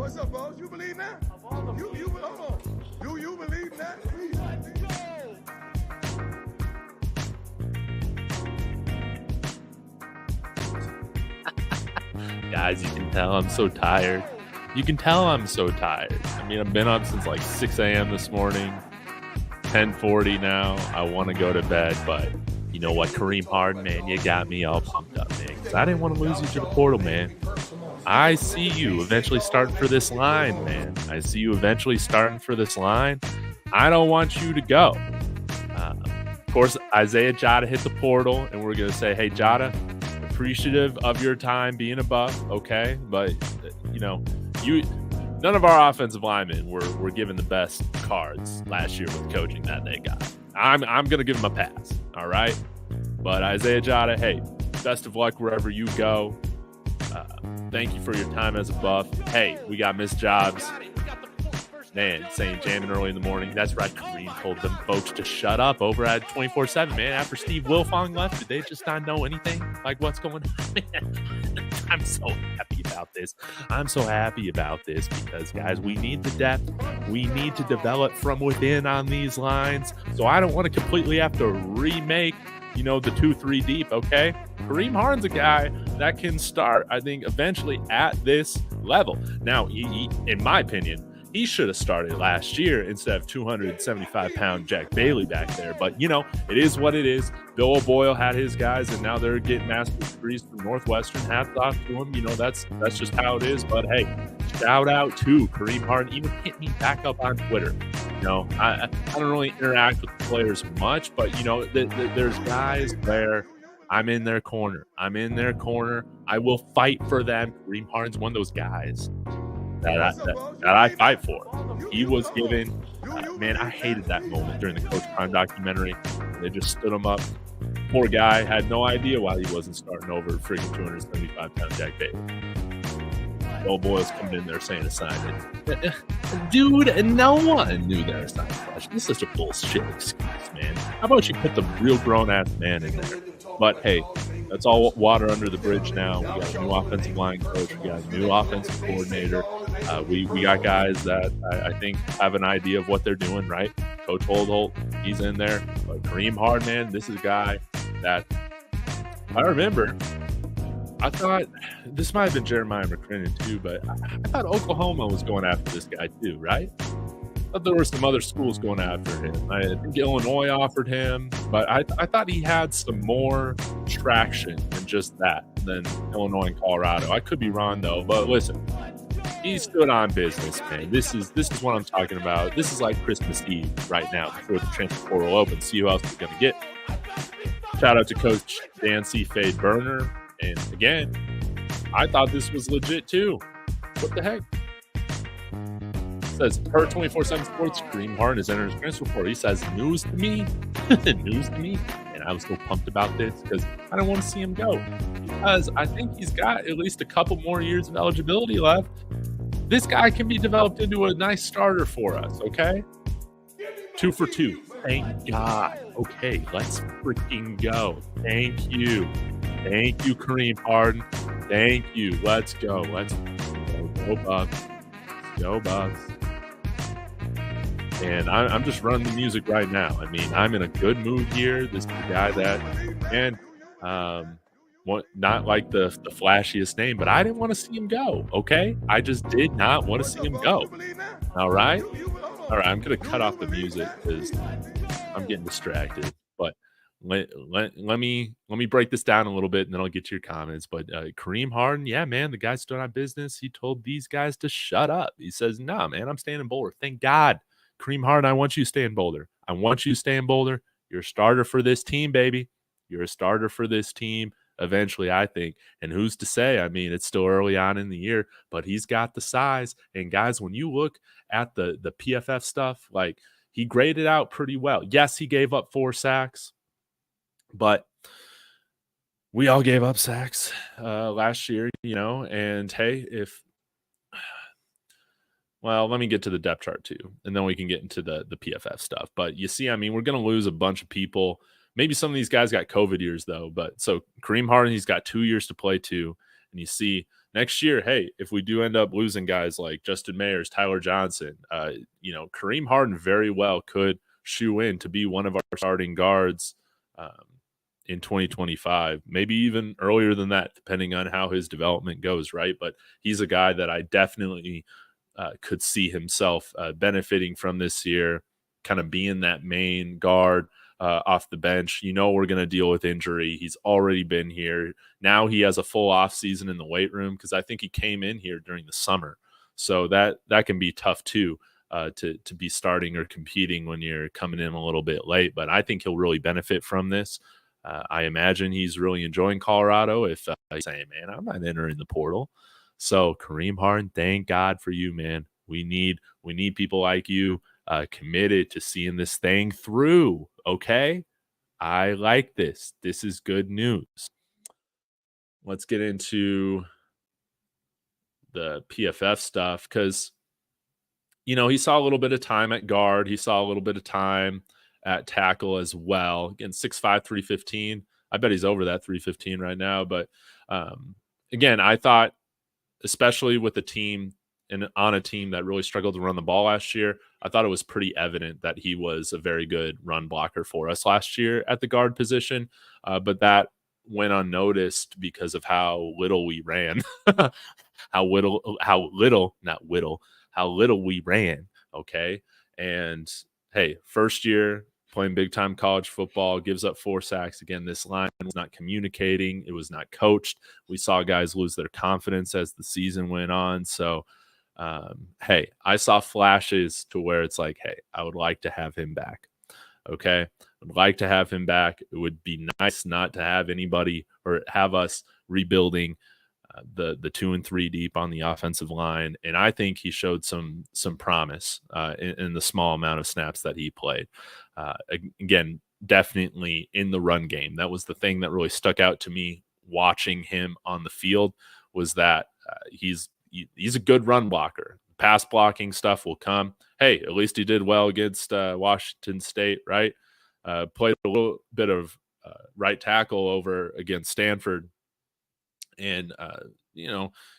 What's up, boss? You believe that? Hold on. Do you believe that? Please. Guys, you can tell I'm so tired. You can tell I'm so tired. I mean, I've been up since like 6 a.m. this morning. 10:40 now. I want to go to bed, but you know what, Kareem Harden, man, you got me all pumped up, man, because I didn't want to lose you to the portal, man. I see you eventually starting for this line, man. I see you eventually starting for this line. I don't want you to go. Of course, Isaiah Jatta hit the portal, and we're going to say, hey, Jatta, appreciative of your time being a Buff, okay? But, you know, none of our offensive linemen were given the best cards last year with the coaching that they got. I'm going to give them a pass, all right? But Isaiah Jatta, hey, best of luck wherever you go. Thank you for your time as a Buff. Hey, we got Miss Jobs. Man, saying jamming early in the morning. That's right. Kareem told them folks to shut up over at 24/7, man. After Steve Wilfong left, did they just not know anything? Like what's going on? Man, I'm so happy about this. I'm so happy about this because, guys, we need the depth. We need to develop from within on these lines. So I don't want to completely have to remake, you know, the 2-3 deep, okay? Kareem Harden's a guy that can start, I think, eventually at this level. Now, he, in my opinion, he should have started last year instead of 275-pound Jack Bailey back there. But, you know, it is what it is. Bill O'Boyle had his guys, and now they're getting master's degrees from Northwestern. Hats off to him. You know, that's just how it is. But, hey, shout out to Kareem Harden. Even hit me back up on Twitter. You know, I don't really interact with the players much, but, you know, there's guys where I'm in their corner. I will fight for them. Kareem Harden's one of those guys that I fight for. He was given, man, I hated that moment during the Coach Prime documentary. They just stood him up. Poor guy had no idea why he wasn't starting over freaking 275-pound Jack Bailey. Old boys coming in there saying assignment. Dude, no one knew that assignment question. This is such a bullshit excuse, man. How about you put the real grown-ass man in there? But, hey, that's all water under the bridge now. We got a new offensive line coach. We got a new offensive coordinator. We got guys that I think have an idea of what they're doing, right? Coach Holt, he's in there. But Kareem Harden, man, this is a guy that I remember. I thought this might have been Jeremiah McCrinnon too, but I thought Oklahoma was going after this guy too, right? I thought there were some other schools going after him. I think Illinois offered him, but I thought he had some more traction than just that than Illinois and Colorado. I could be wrong though, but listen, he stood on business, man. This is what I'm talking about. This is like Christmas Eve right now before the transfer portal opens. See who else we're going to get. Shout out to Coach Dan C. Fade Burner. And again, I thought this was legit too. What the heck? It says, per 24/7 Sports, Kareem Harden is entering his transfer report. He says, news to me. News to me. And I was so pumped about this because I don't want to see him go. Because I think he's got at least a couple more years of eligibility left. This guy can be developed into a nice starter for us, okay? 2 for 2. Thank God. Okay, let's freaking go. Thank you. Thank you, Kareem Harden. Thank you. Let's go. Let's go Bucks. Go Bucks. And I'm just running the music right now. I mean, I'm in a good mood here. This is the guy that, and not like the flashiest name, but I didn't want to see him go, okay? I just did not want to see him go. All right? All right, I'm going to cut off the music because I'm getting distracted. But let me break this down a little bit, and then I'll get to your comments. But Kareem Harden, yeah, man, the guy stood on business. He told these guys to shut up. He says, nah, man, I'm staying in Boulder. Thank God. Kareem Harden, I want you to stay in Boulder. I want you to stay in Boulder. You're a starter for this team, baby. You're a starter for this team eventually, I think. And who's to say? I mean, it's still early on in the year, but he's got the size. And, guys, when you look at the PFF stuff, like, he graded out pretty well. Yes, he gave up 4 sacks, but we all gave up sacks last year, you know. And, hey, well, let me get to the depth chart too, and then we can get into the PFF stuff. But you see, I mean, we're going to lose a bunch of people. Maybe some of these guys got COVID years, though. But so Kareem Harden, he's got 2 years to play too. And you see next year, hey, if we do end up losing guys like Justin Mayers, Tyler Johnson, Kareem Harden very well could shoe in to be one of our starting guards in 2025, maybe even earlier than that, depending on how his development goes, right? But he's a guy that I definitely could see himself benefiting from this year, kind of being that main guard off the bench. We're going to deal with injury. He's already been here. Now he has a full off season in the weight room because I think he came in here during the summer. So that can be tough too, to be starting or competing when you're coming in a little bit late. But I think he'll really benefit from this. I imagine he's really enjoying Colorado if he's saying, man, I'm not entering the portal. So Kareem Harden, thank God for you, man. We need people like you committed to seeing this thing through. Okay, I like this. This is good news. Let's get into the PFF stuff because he saw a little bit of time at guard. He saw a little bit of time at tackle as well. Again, 6'5", 315. I bet he's over that 315 right now. But again, I thought, especially with a team and on a team that really struggled to run the ball last year, I thought it was pretty evident that he was a very good run blocker for us last year at the guard position. But that went unnoticed because of how little we ran, how little we ran. Okay. And hey, first year playing big time college football, gives up 4 sacks. Again, this line was not communicating. It was not coached. We saw guys lose their confidence as the season went on. So, hey, I saw flashes to where it's like, hey, I would like to have him back. Okay. I'd like to have him back. It would be nice not to have anybody or have us rebuilding the 2 and 3 deep on the offensive line. And I think he showed some promise in the small amount of snaps that he played. Again, definitely in the run game. That was the thing that really stuck out to me watching him on the field, was that he's a good run blocker. Pass blocking stuff will come. Hey, at least he did well against Washington State, right? Played a little bit of right tackle over against Stanford, and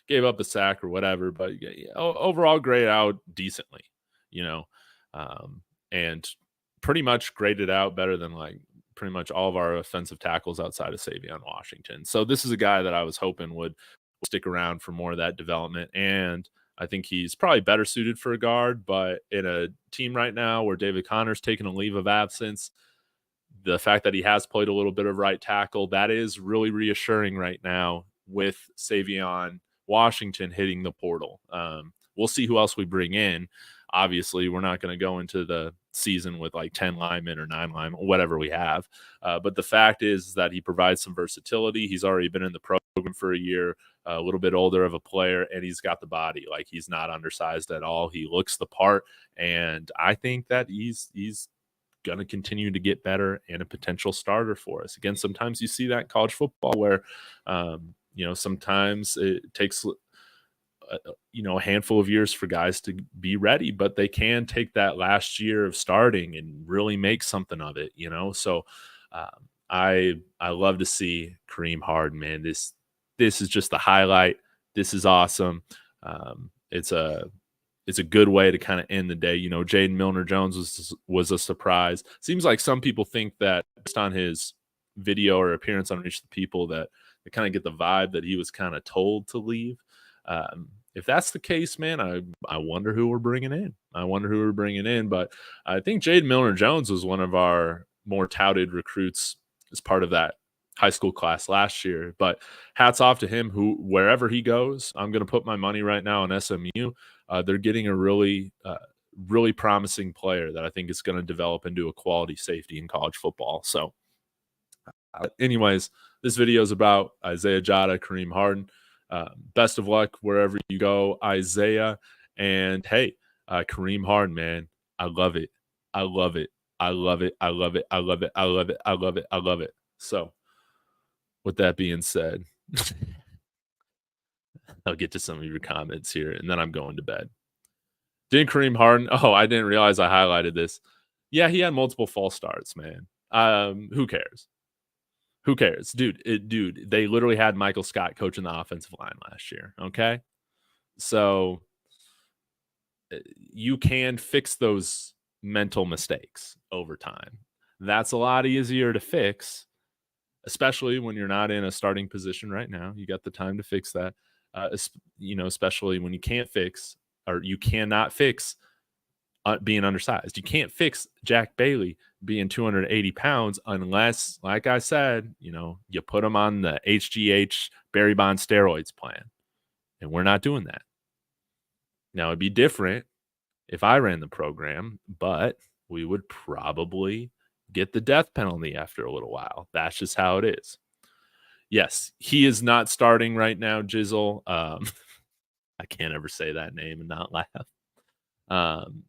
gave up a sack or whatever, but overall grade out decently, and pretty much graded out better than like pretty much all of our offensive tackles outside of Savion Washington. So this is a guy that I was hoping would stick around for more of that development, and I think he's probably better suited for a guard. But in a team right now where David Connor's taking a leave of absence, the fact that he has played a little bit of right tackle, that is really reassuring right now with Savion Washington hitting the portal. We'll see who else we bring in. Obviously, we're not going to go into the season with like 10 linemen or 9 linemen, whatever we have. But the fact is that he provides some versatility. He's already been in the program for a year, a little bit older of a player, and he's got the body. Like, he's not undersized at all. He looks the part, and I think that he's going to continue to get better and a potential starter for us. Again, sometimes you see that in college football where, sometimes it takes a handful of years for guys to be ready, but they can take that last year of starting and really make something of it, So I love to see Kareem Harden, man. This is just the highlight. This is awesome. It's a good way to kind of end the day. Jaden Milliner-Jones was a surprise. Seems like some people think that based on his video or appearance on Reach the People that they kind of get the vibe that he was kind of told to leave. If that's the case, man, I wonder who we're bringing in. But I think Jaden Milliner-Jones was one of our more touted recruits as part of that high school class last year. But hats off to him, wherever he goes. I'm going to put my money right now on SMU. They're getting a really promising player that I think is going to develop into a quality safety in college football. So anyways, this video is about Isaiah Jatta, Kareem Harden. Best of luck wherever you go, Isaiah. And hey, Kareem Harden, man, I love it. So with that being said, I'll get to some of your comments here, and then I'm going to bed. Didn't Kareem Harden? Oh, I didn't realize I highlighted this. Yeah, he had multiple false starts, man. Who cares? Who cares? Dude, they literally had Michael Scott coaching the offensive line last year, okay? So, you can fix those mental mistakes over time. That's a lot easier to fix, especially when you're not in a starting position right now. You got the time to fix that. Especially when you can't fix or you cannot fix being undersized. You can't fix Jack Bailey being 280 pounds unless, like I said, you put him on the HGH Barry Bond steroids plan. And we're not doing that. Now, it'd be different if I ran the program, but we would probably get the death penalty after a little while. That's just how it is. Yes, he is not starting right now, Jizzle. I can't ever say that name and not laugh.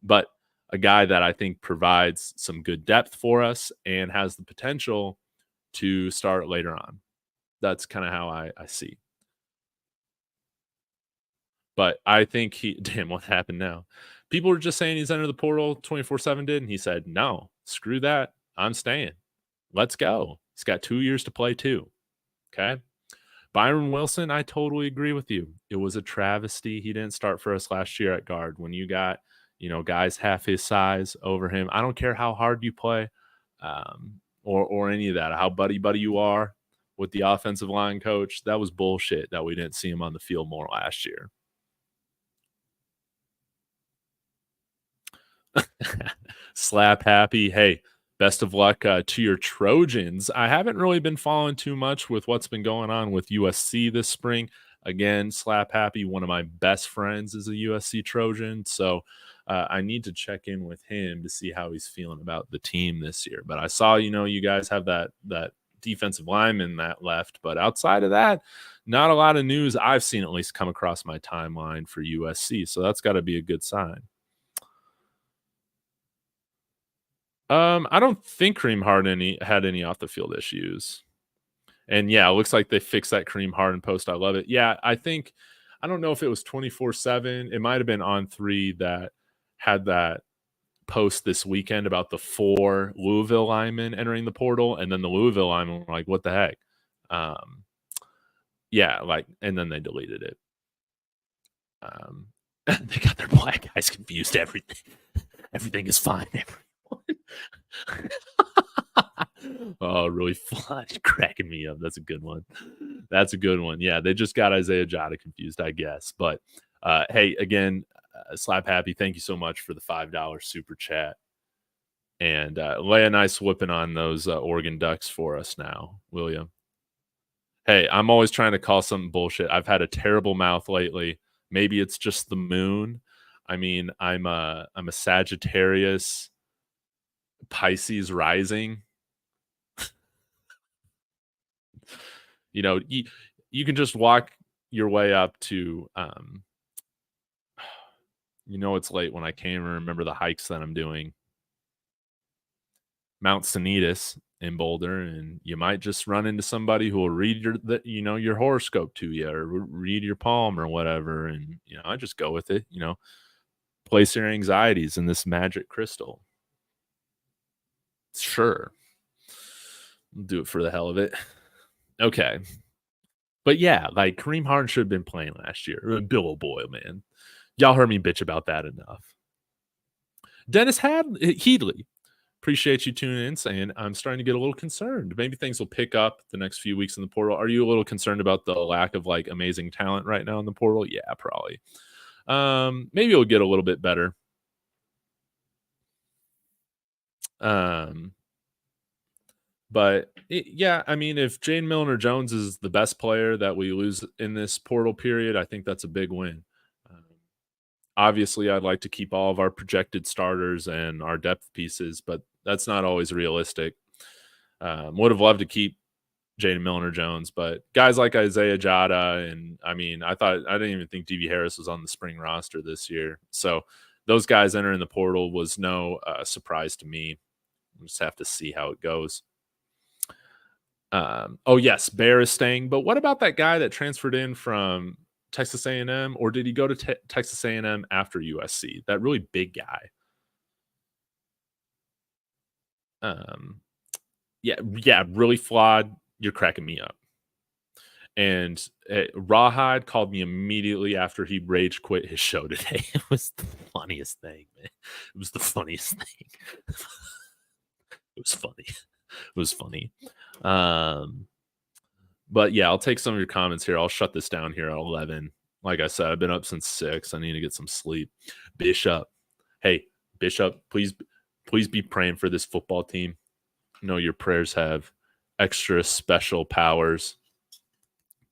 But a guy that I think provides some good depth for us and has the potential to start later on. That's kind of how I see. But I think damn, what happened now? People were just saying he's entered the portal 24/7 did, and he said, no, screw that. I'm staying. Let's go. He's got 2 years to play too. Okay. Byron Wilson, I totally agree with you. It was a travesty. He didn't start for us last year at guard. When you got, guys half his size over him, I don't care how hard you play, or any of that, how buddy you are with the offensive line coach. That was bullshit that we didn't see him on the field more last year. Slap happy. Hey, best of luck to your Trojans. I haven't really been following too much with what's been going on with USC this spring. Again, slap happy. One of my best friends is a USC Trojan. So I need to check in with him to see how he's feeling about the team this year. But I saw, you guys have that defensive lineman that left. But outside of that, not a lot of news I've seen at least come across my timeline for USC. So that's got to be a good sign. I don't think Kareem Harden had any off the field issues. And yeah, it looks like they fixed that Kareem Harden post. I love it. Yeah, I don't know if it was 24/7. It might have been On3 that had that post this weekend about the 4 Louisville linemen entering the portal. And then the Louisville linemen were like, what the heck? Yeah, and then they deleted it. They got their black guys confused. Everything is fine. Oh, really fun. Cracking me up. That's a good one. Yeah, they just got Isaiah Jatta confused, I guess. But hey, again, Slap Happy, thank you so much for the $5 super chat. And lay a nice whipping on those Oregon Ducks for us now, will you? Hey, I'm always trying to call something bullshit. I've had a terrible mouth lately. Maybe it's just the moon. I mean, I'm a Sagittarius Pisces rising. You can just walk your way up to it's late when I can't even remember the hikes that I'm doing. Mount Sanitas in Boulder, and you might just run into somebody who will read your horoscope to you or read your palm or whatever. And I just go with it. Place your anxieties in this magic crystal. Sure. I'll do it for the hell of it. Okay. But yeah, Kareem Harden should have been playing last year. Bill O'Boyle, man. Y'all heard me bitch about that enough. Dennis Headley. Appreciate you tuning in, saying I'm starting to get a little concerned. Maybe things will pick up the next few weeks in the portal. Are you a little concerned about the lack of amazing talent right now in the portal? Yeah, probably. Maybe it'll get a little bit better. But yeah, I mean, if Jane Milliner-Jones is the best player that we lose in this portal period, I think that's a big win. Obviously, I'd like to keep all of our projected starters and our depth pieces, but that's not always realistic. Would have loved to keep Jaden Milliner-Jones, but guys like Isaiah Jatta, and I mean, I didn't even think DB Harris was on the spring roster this year. So those guys entering the portal was no surprise to me. We'll just have to see how it goes. Oh yes, Bear is staying, but what about that guy that transferred in from Texas A&M, or did he go to Texas A&M after USC? That really big guy. Yeah, really flawed You're cracking me up. And Rawhide called me immediately after he rage quit his show today. It was the funniest thing, man. It was the funniest thing. It was funny. It was funny. But yeah, I'll take some of your comments here. I'll shut this down here at 11. Like I said, I've been up since 6. I need to get some sleep. Bishop. Hey, Bishop, please be praying for this football team. I know your prayers have extra special powers.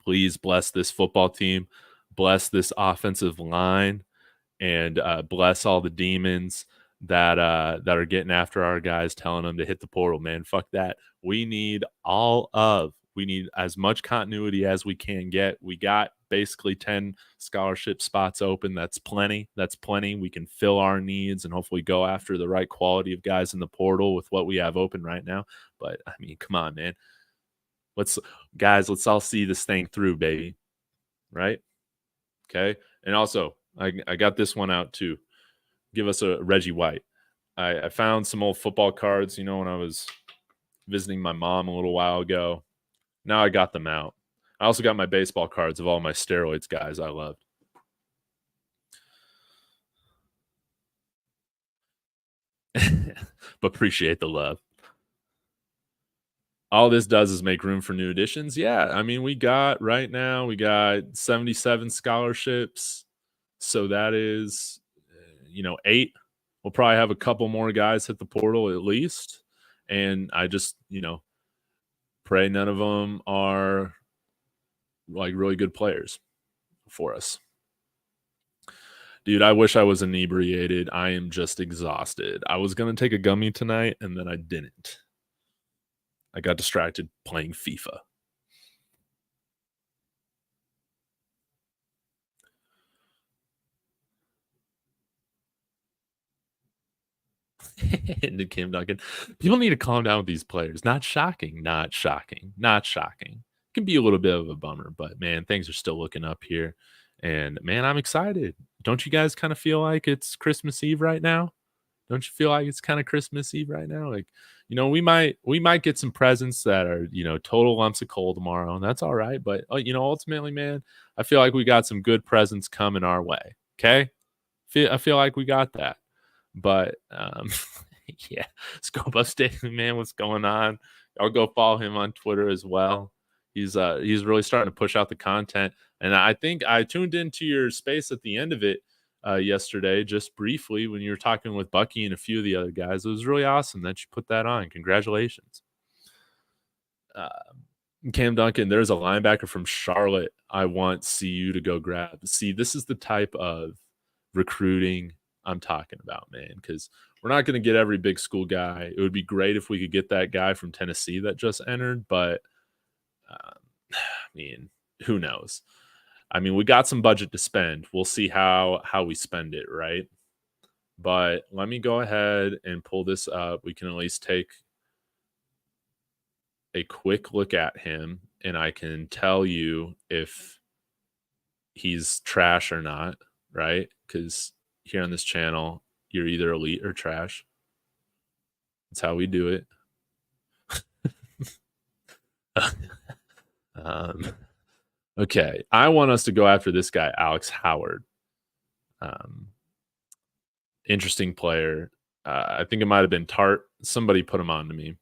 Please bless this football team, bless this offensive line, and bless all the demons that are getting after our guys, telling them to hit the portal. Man, fuck that. We need as much continuity as we can get. We got basically 10 scholarship spots open. That's plenty. We can fill our needs and hopefully go after the right quality of guys in the portal with what we have open right now. But I mean, come on, man. Let's all see this thing through, baby. Right? Okay. And also, I got this one out too. Give us a Reggie White. I found some old football cards, when I was visiting my mom a little while ago. Now I got them out. I also got my baseball cards of all my steroids guys I loved. But appreciate the love. All this does is make room for new additions. Yeah, I mean, we got 77 scholarships. So that is, 8. We'll probably have a couple more guys hit the portal at least. And I just, pray none of them are like really good players for us. Dude, I wish I was inebriated. I am just exhausted. I was going to take a gummy tonight and then I didn't. I got distracted playing FIFA. And Kim Duncan. People need to calm down with these players. Not shocking. It can be a little bit of a bummer, but man, things are still looking up here. And man, I'm excited. Don't you guys kind of feel like it's Christmas Eve right now? Don't you feel like it's kind of Christmas Eve right now? Like, we might get some presents that are, total lumps of coal tomorrow, and that's all right. But ultimately, man, I feel like we got some good presents coming our way. Okay, I feel like we got that. But yeah, Scope Upstate, man, what's going on? I'll go follow him on Twitter as well. He's really starting to push out the content, and I think I tuned into your space at the end of it yesterday, just briefly when you were talking with Bucky and a few of the other guys. It was really awesome that you put that on. Congratulations. Cam Duncan, there's a linebacker from Charlotte I want CU to go grab. See, this is the type of recruiting I'm talking about, man, because we're not going to get every big school guy. It would be great if we could get that guy from Tennessee that just entered, but I mean, who knows? I mean, we got some budget to spend. We'll see how we spend it, right? But let me go ahead and pull this up. We can at least take a quick look at him, and I can tell you if he's trash or not, right? Because here on this channel, you're either elite or trash. That's how we do it. Okay, I want us to go after this guy, Alex Howard. Interesting player. I think it might have been Tart. Somebody put him on to me.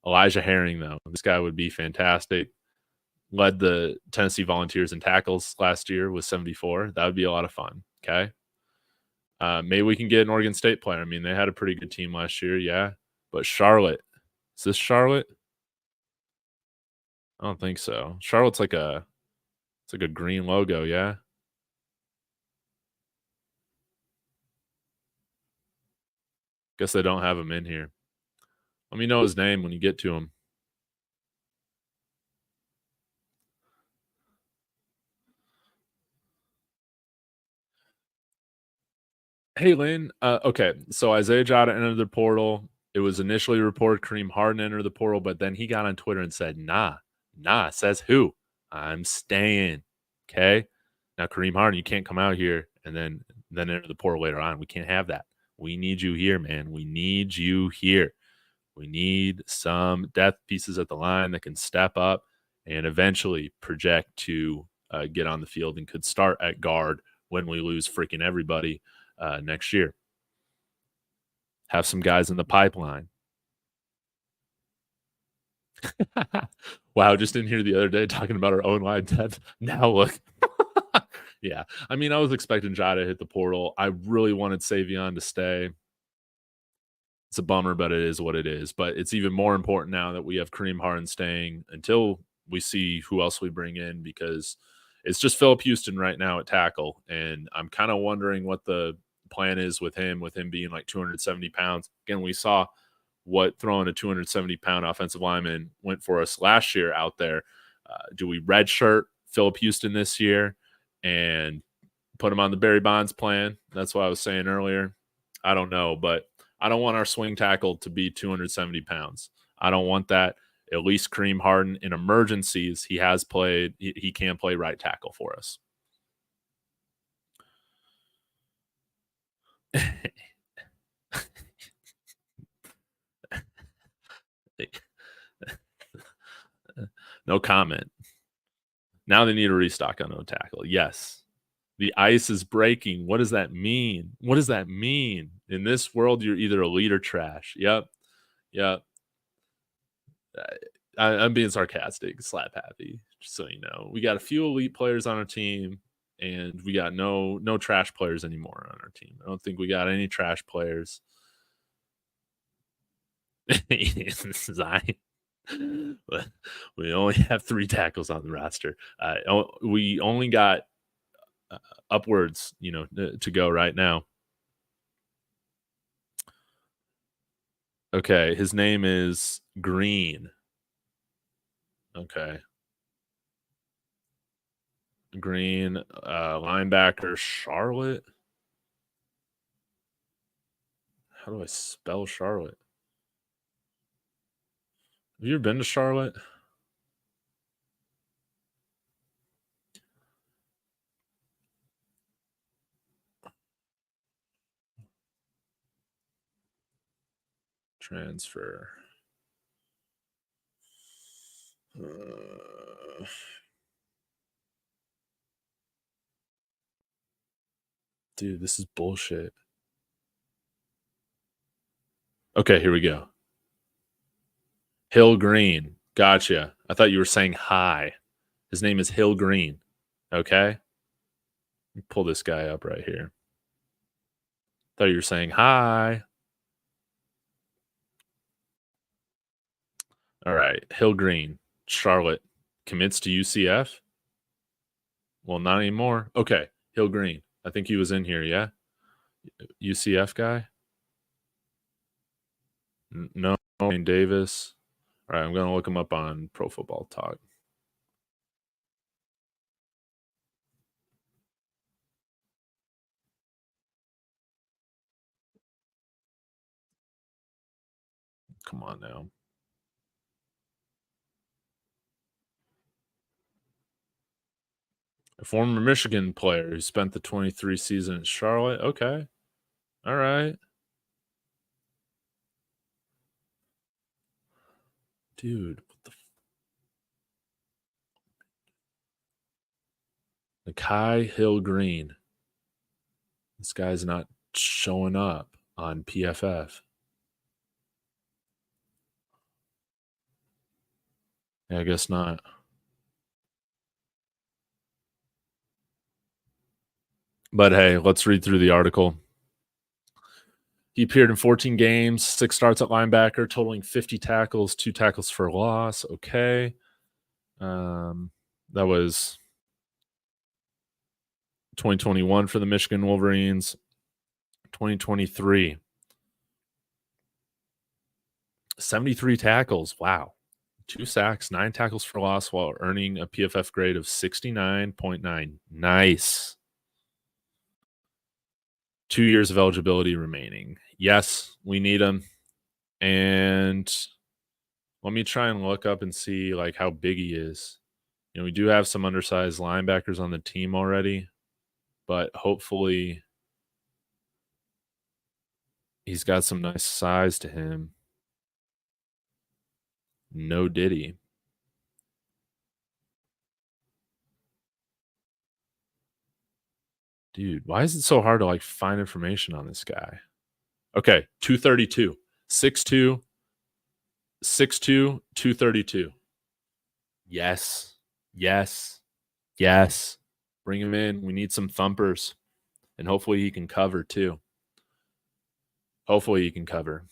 Elijah Herring, though. This guy would be fantastic. Led the Tennessee Volunteers in tackles last year with 74. That would be a lot of fun. Okay. Maybe we can get an Oregon State player. I mean, they had a pretty good team last year. Yeah. But Charlotte. Is this Charlotte? I don't think so. Charlotte's like a green logo. Yeah. Guess they don't have him in here. Let me know his name when you get to him. Hey, Lynn. Okay, so Isaiah Jatta entered the portal. It was initially reported Kareem Harden entered the portal, but then he got on Twitter and said, nah, says who? I'm staying. Okay? Now, Kareem Harden, you can't come out here and then enter the portal later on. We can't have that. We need you here, man. We need you here. We need some depth pieces at the line that can step up and eventually project to get on the field and could start at guard when we lose freaking everybody next year. Have some guys in the pipeline. Wow, just in here the other day talking about our own line depth. Now look. Yeah, I mean, I was expecting Jatta to hit the portal. I really wanted Savion to stay. It's a bummer, but it is what it is. But it's even more important now that we have Kareem Harden staying until we see who else we bring in, because it's just Philip Houston right now at tackle. And I'm kind of wondering what the plan is with him being like 270 pounds. Again, we saw what throwing a 270-pound offensive lineman went for us last year out there. Do we redshirt Philip Houston this year and put him on the Barry Bonds plan? That's what I was saying earlier. I don't know, but I don't want our swing tackle to be 270 pounds. I don't want that. At least Kareem Harden in emergencies, he has played. He can play right tackle for us. No comment. Now they need a restock on no tackle. Yes. The ice is breaking. What does that mean? What does that mean? In this world, you're either elite or trash. Yep. I'm being sarcastic, slap happy, just so you know. We got a few elite players on our team, and we got no trash players anymore on our team. I don't think we got any trash players. Zion. We only have 3 tackles on the roster. We only got upwards, to go right now. Okay, his name is Green. Okay. Green, linebacker, Charlotte. How do I spell Charlotte? Have you ever been to Charlotte? Transfer. Dude, this is bullshit. Okay, here we go. Hill Green. Gotcha. I thought you were saying hi. His name is Hill Green. Okay. Pull this guy up right here. Thought you were saying hi. All right. Hill Green, Charlotte, commits to UCF. Well, not anymore. Okay. Hill Green. I think he was in here. Yeah. UCF guy. No. Davis. All right. I'm going to look him up on Pro Football Talk. Come on now. A former Michigan player who spent the 23 season in Charlotte. Okay. All right. Dude, what the Kai Hill Green. This guy's not showing up on PFF. Yeah, I guess not. But hey, let's read through the article. He appeared in 14 games, 6 starts at linebacker, totaling 50 tackles, 2 tackles for loss. Okay. That was 2021 for the Michigan Wolverines. 2023. 73 tackles. Wow. 2 sacks, 9 tackles for loss while earning a PFF grade of 69.9. Nice. 2 years of eligibility remaining. Yes, we need him. And let me try and look up and see like how big he is. We do have some undersized linebackers on the team already, but hopefully he's got some nice size to him. No Diddy. Dude, why is it so hard to like find information on this guy? Okay, 232. 6'2, 6'2, 232. Yes. Yes. Yes. Bring him in. We need some thumpers. And hopefully he can cover too. Hopefully he can cover.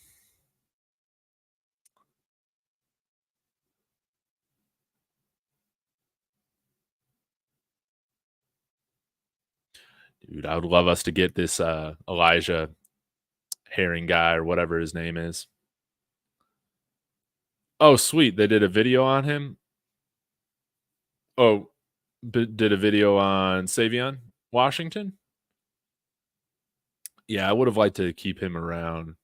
Dude, I would love us to get this Elijah Herring guy or whatever his name is. Oh, sweet. They did a video on him. Oh, did a video on Savion Washington. Yeah, I would have liked to keep him around.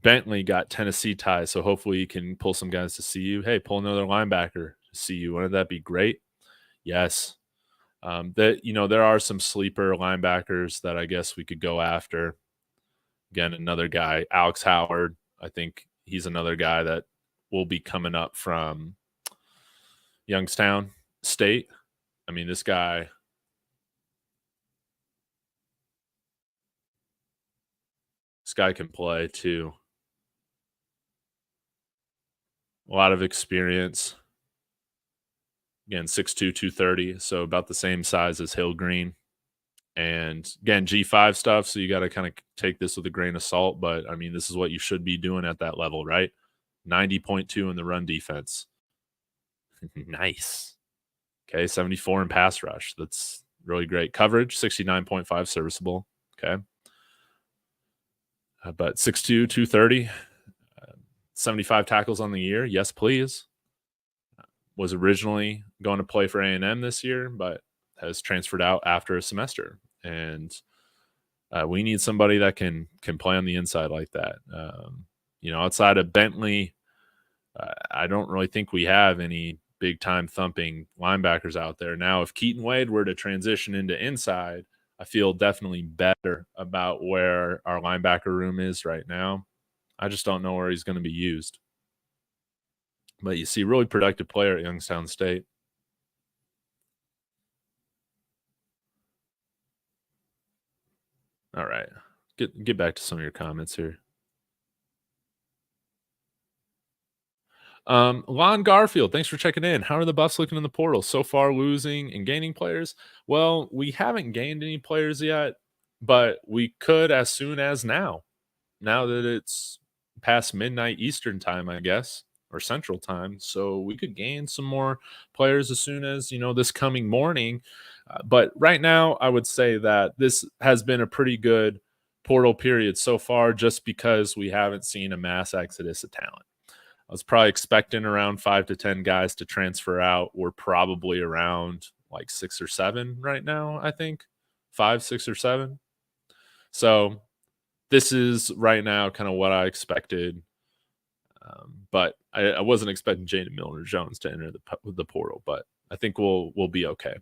Bentley got Tennessee ties, so hopefully you can pull some guys to see you. Hey, pull another linebacker to see you. Wouldn't that be great? Yes. There are some sleeper linebackers that I guess we could go after. Again, another guy, Alex Howard. I think he's another guy that will be coming up from Youngstown State. I mean, this guy can play too. A lot of experience. Again, 6'2", 230, so about the same size as Hill Green. And again, G5 stuff, so you got to kind of take this with a grain of salt. But, I mean, this is what you should be doing at that level, right? 90.2 in the run defense. Nice. Okay, 74 in pass rush. That's really great. Coverage, 69.5 serviceable. Okay. But 6'2", 230, 75 tackles on the year. Yes, please. Was originally going to play for A&M this year, but has transferred out after a semester. And we need somebody that can play on the inside like that. Outside of Bentley, I don't really think we have any big-time thumping linebackers out there. Now, if Keaton Wade were to transition into inside, I feel definitely better about where our linebacker room is right now. I just don't know where he's going to be used. But you see, really productive player at Youngstown State. All right. Get back to some of your comments here. Lon Garfield, thanks for checking in. How are the Buffs looking in the portal? So far, losing and gaining players? Well, we haven't gained any players yet, but we could as soon as now. Now that it's past midnight Eastern time, I guess, or Central time. So we could gain some more players as soon as, this coming morning. But right now, I would say that this has been a pretty good portal period so far just because we haven't seen a mass exodus of talent. I was probably expecting around 5 to 10 guys to transfer out. We're probably around like 6 or 7 right now, I think. 5, 6, or 7. So this is right now kind of what I expected. But I wasn't expecting Jaden Milliner-Jones to enter the portal, but I think we'll be okay.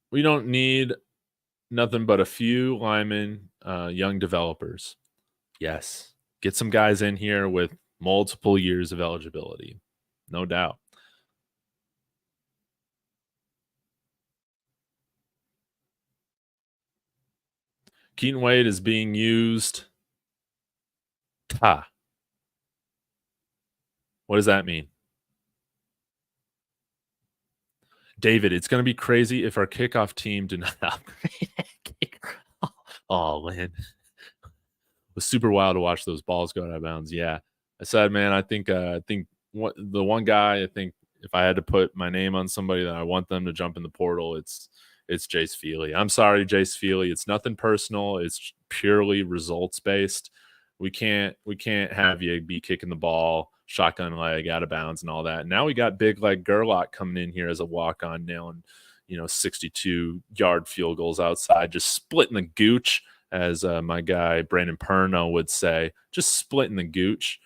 We don't need nothing but a few linemen, young developers. Yes. Get some guys in here with multiple years of eligibility. No doubt. Keaton Wade is being used. What does that mean? David, it's going to be crazy if our kickoff team did not upgrade. Oh, Lynn. It was super wild to watch those balls go out of bounds. Yeah. I said, man, I think the one guy, I think if I had to put my name on somebody that I want them to jump in the portal, it's Jace Feely. I'm sorry, Jace Feely. It's nothing personal. It's purely results based. We can't have you be kicking the ball, shotgun leg, out of bounds, and all that. Now we got big leg Gerlach coming in here as a walk-on, nailing 62-yard field goals outside, just splitting the gooch, as my guy Brandon Perno would say, just splitting the gooch.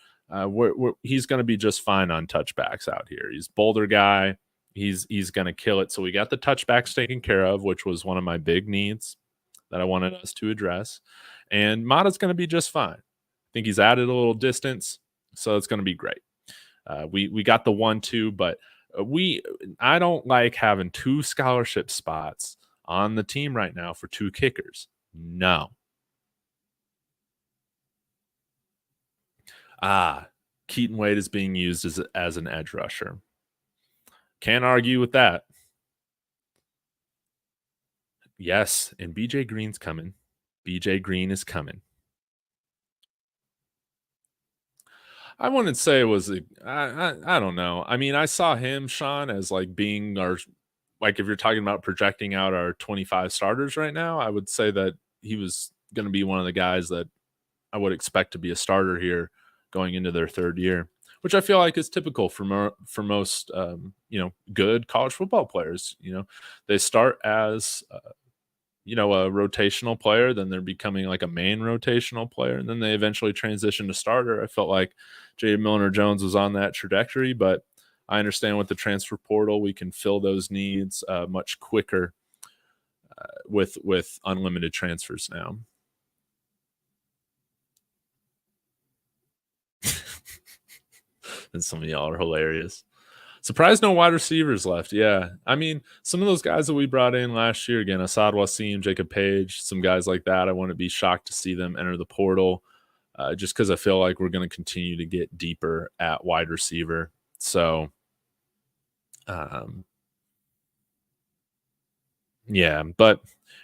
He's going to be just fine on touchbacks out here. He's a Boulder guy. He's going to kill it. So we got the touchbacks taken care of, which was one of my big needs that I wanted us to address. And Mata's going to be just fine. I think he's added a little distance, so it's going to be great. We got the 1-2, but I don't like having 2 scholarship spots on the team right now for 2 kickers. No. Keaton Wade is being used as an edge rusher. Can't argue with that. Yes, and BJ Green's coming. BJ Green is coming. I wouldn't say it was I don't know. I mean, I saw him, Sean, as like being our, like, if you're talking about projecting out our 25 starters right now, I would say that he was going to be one of the guys that I would expect to be a starter here going into their 3rd year, which I feel like is typical for most good college football players. They start as a rotational player, then they're becoming like a main rotational player, and then they eventually transition to starter. I felt like Jay Milliner-Jones was on that trajectory, but I understand with the transfer portal, we can fill those needs much quicker with unlimited transfers now. And some of y'all are hilarious. Surprised no wide receivers left. Yeah. I mean, some of those guys that we brought in last year, again, Asad Wasim, Jacob Page, some guys like that, I wouldn't be shocked to see them enter the portal just because I feel like we're going to continue to get deeper at wide receiver. So, yeah. But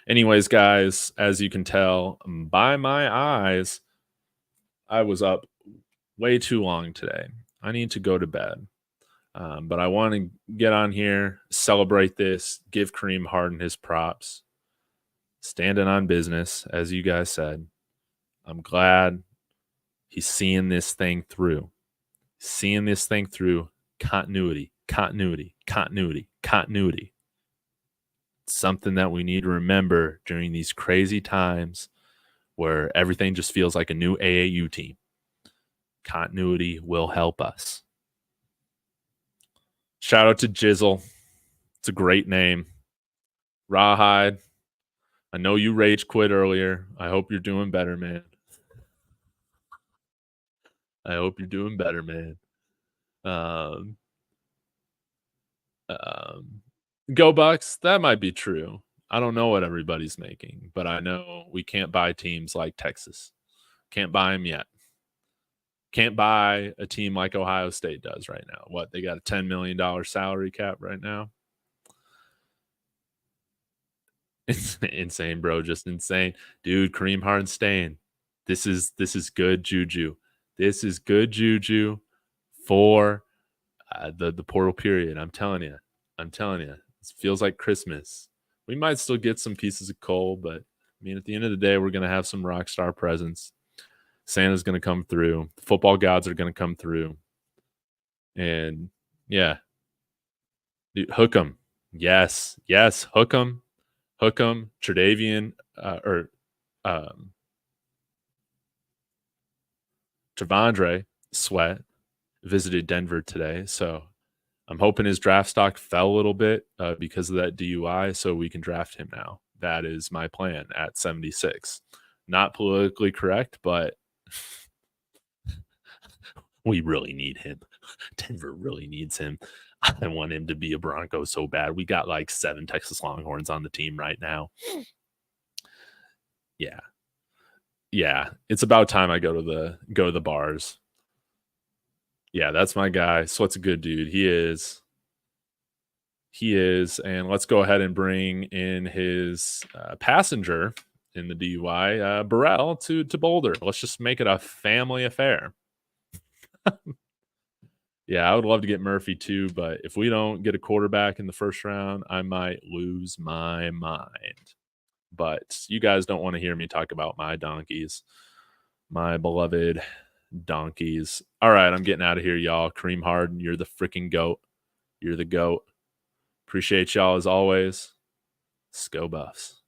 anyways, guys, as you can tell by my eyes, I was up way too long today. I need to go to bed. But I want to get on here, celebrate this, give Kareem Harden his props. Standing on business, as you guys said. I'm glad he's seeing this thing through. Seeing this thing through. Continuity. Something that we need to remember during these crazy times where everything just feels like a new AAU team. Continuity will help us. Shout out to Jizzle. It's a great name. Rawhide. I know you rage quit earlier. I hope you're doing better, man. I hope you're doing better, man. Go Bucks. That might be true. I don't know what everybody's making, but I know we can't buy teams like Texas. Can't buy them yet. Can't buy a team like Ohio State does right now. What? They got a $10 million salary cap right now. It's insane, bro. Just insane. Dude, Kareem Harden staying. This is good juju. This is good juju for the portal period. I'm telling you. It feels like Christmas. We might still get some pieces of coal, but I mean, at the end of the day, we're going to have some rock star presence. Santa's going to come through. The football gods are going to come through. And yeah. Dude, hook 'em. Yes. Hook 'em. Tredavian Tavondre Sweat visited Denver today. So I'm hoping his draft stock fell a little bit because of that DUI, so we can draft him now. That is my plan at 76. Not politically correct, but we really need him. Denver really needs him. I want him to be a Bronco so bad. We got like 7 Texas Longhorns on the team right now. Yeah. It's about time I go to the bars. Yeah, that's my guy. Sweat's a good dude. He is. And let's go ahead and bring in his passenger in the DUI, Burrell, to Boulder. Let's just make it a family affair. Yeah, I would love to get Murphy too, but if we don't get a quarterback in the first round, I might lose my mind. But you guys don't want to hear me talk about my donkeys, my beloved donkeys. All right, I'm getting out of here, y'all. Kareem Harden, you're the freaking GOAT. You're the GOAT. Appreciate y'all as always. Let's go Buffs.